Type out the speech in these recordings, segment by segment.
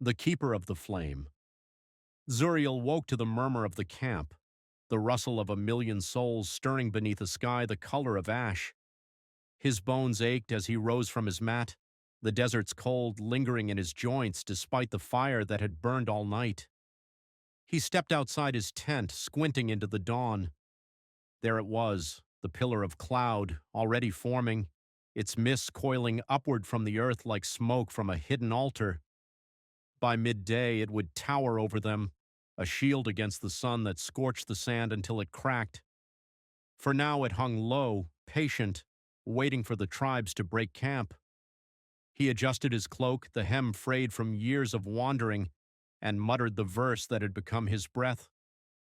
The keeper of the flame. Zuriel woke to the murmur of the camp, the rustle of a million souls stirring beneath a sky the color of ash. His bones ached as he rose from his mat, the desert's cold lingering in his joints despite the fire that had burned all night. He stepped outside his tent, squinting into the dawn. There it was, the pillar of cloud, already forming, its mist coiling upward from the earth like smoke from a hidden altar. By midday it would tower over them, a shield against the sun that scorched the sand until it cracked. For now it hung low, patient, waiting for the tribes to break camp. He adjusted his cloak, the hem frayed from years of wandering, and muttered the verse that had become his breath.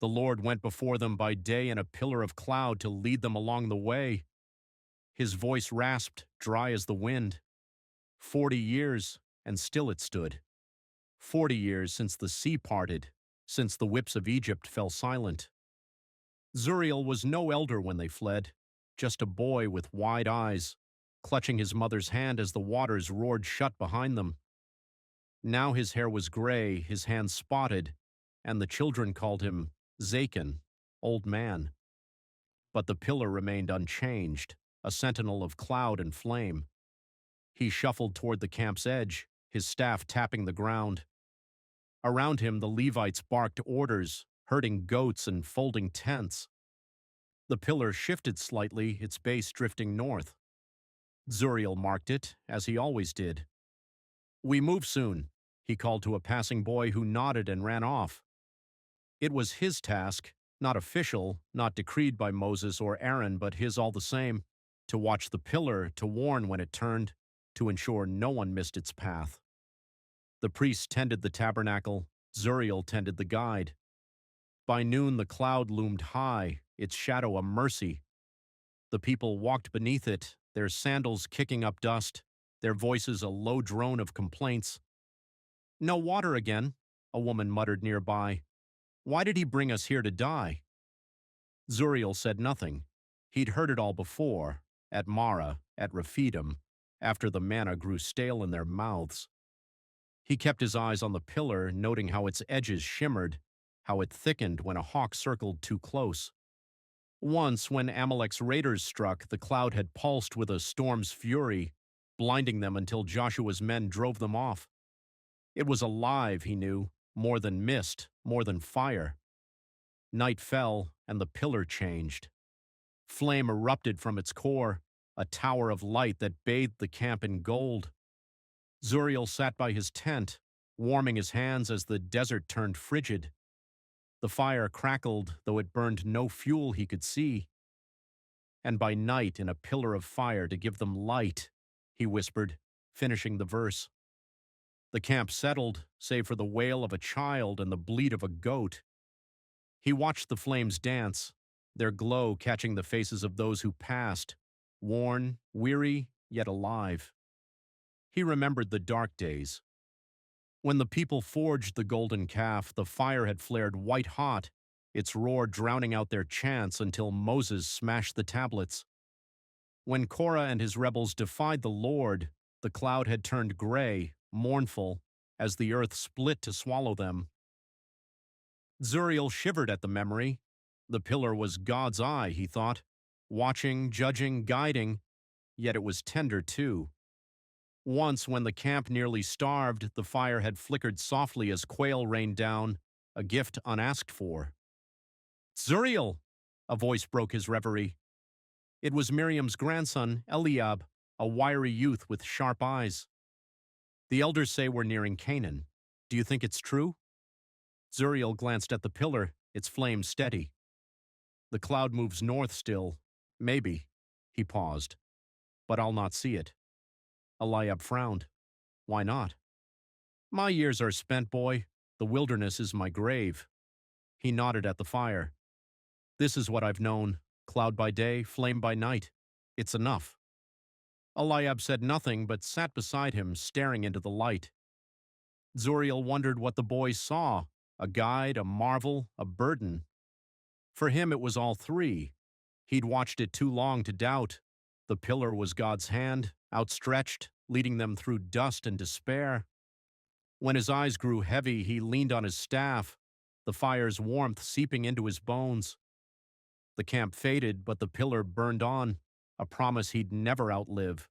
The Lord went before them by day in a pillar of cloud to lead them along the way. His voice rasped, dry as the wind. 40 years, and still it stood. 40 years since the sea parted, since the whips of Egypt fell silent. Zuriel was no elder when they fled, just a boy with wide eyes, clutching his mother's hand as the waters roared shut behind them. Now his hair was gray, his hands spotted, and the children called him Zaken, old man. But the pillar remained unchanged, a sentinel of cloud and flame. He shuffled toward the camp's edge, his staff tapping the ground. Around him the Levites barked orders, herding goats and folding tents. The pillar shifted slightly, its base drifting north. Zuriel marked it, as he always did. "We move soon," he called to a passing boy who nodded and ran off. It was his task, not official, not decreed by Moses or Aaron, but his all the same, to watch the pillar, to warn when it turned, to ensure no one missed its path. The priest tended the tabernacle, Zuriel tended the guide. By noon the cloud loomed high, its shadow a mercy. The people walked beneath it, their sandals kicking up dust, their voices a low drone of complaints. "No water again," a woman muttered nearby. "Why did he bring us here to die?" Zuriel said nothing. He'd heard it all before, at Mara, at Rephidim, after the manna grew stale in their mouths. He kept his eyes on the pillar, noting how its edges shimmered, how it thickened when a hawk circled too close. Once, when Amalek's raiders struck, the cloud had pulsed with a storm's fury, blinding them until Joshua's men drove them off. It was alive, he knew, more than mist, more than fire. Night fell, and the pillar changed. Flame erupted from its core, a tower of light that bathed the camp in gold. Zuriel sat by his tent, warming his hands as the desert turned frigid. The fire crackled, though it burned no fuel he could see. "And by night in a pillar of fire to give them light," he whispered, finishing the verse. The camp settled, save for the wail of a child and the bleat of a goat. He watched the flames dance, their glow catching the faces of those who passed, worn, weary, yet alive. He remembered the dark days. When the people forged the golden calf, the fire had flared white-hot, its roar drowning out their chants until Moses smashed the tablets. When Korah and his rebels defied the Lord, the cloud had turned gray, mournful, as the earth split to swallow them. Zuriel shivered at the memory. The pillar was God's eye, he thought, watching, judging, guiding, yet it was tender too. Once, when the camp nearly starved, the fire had flickered softly as quail rained down, a gift unasked for. "Zuriel!" a voice broke his reverie. It was Miriam's grandson, Eliab, a wiry youth with sharp eyes. "The elders say we're nearing Canaan. Do you think it's true?" Zuriel glanced at the pillar, its flame steady. "The cloud moves north still. Maybe." He paused. "But I'll not see it." Eliab frowned. "Why not?" "My years are spent, boy. The wilderness is my grave." He nodded at the fire. "This is what I've known. Cloud by day, flame by night. It's enough." Eliab said nothing, but sat beside him, staring into the light. Zuriel wondered what the boy saw, a guide, a marvel, a burden. For him it was all three. He'd watched it too long to doubt. The pillar was God's hand, outstretched, leading them through dust and despair. When his eyes grew heavy, he leaned on his staff, the fire's warmth seeping into his bones. The camp faded, but the pillar burned on, a promise he'd never outlive.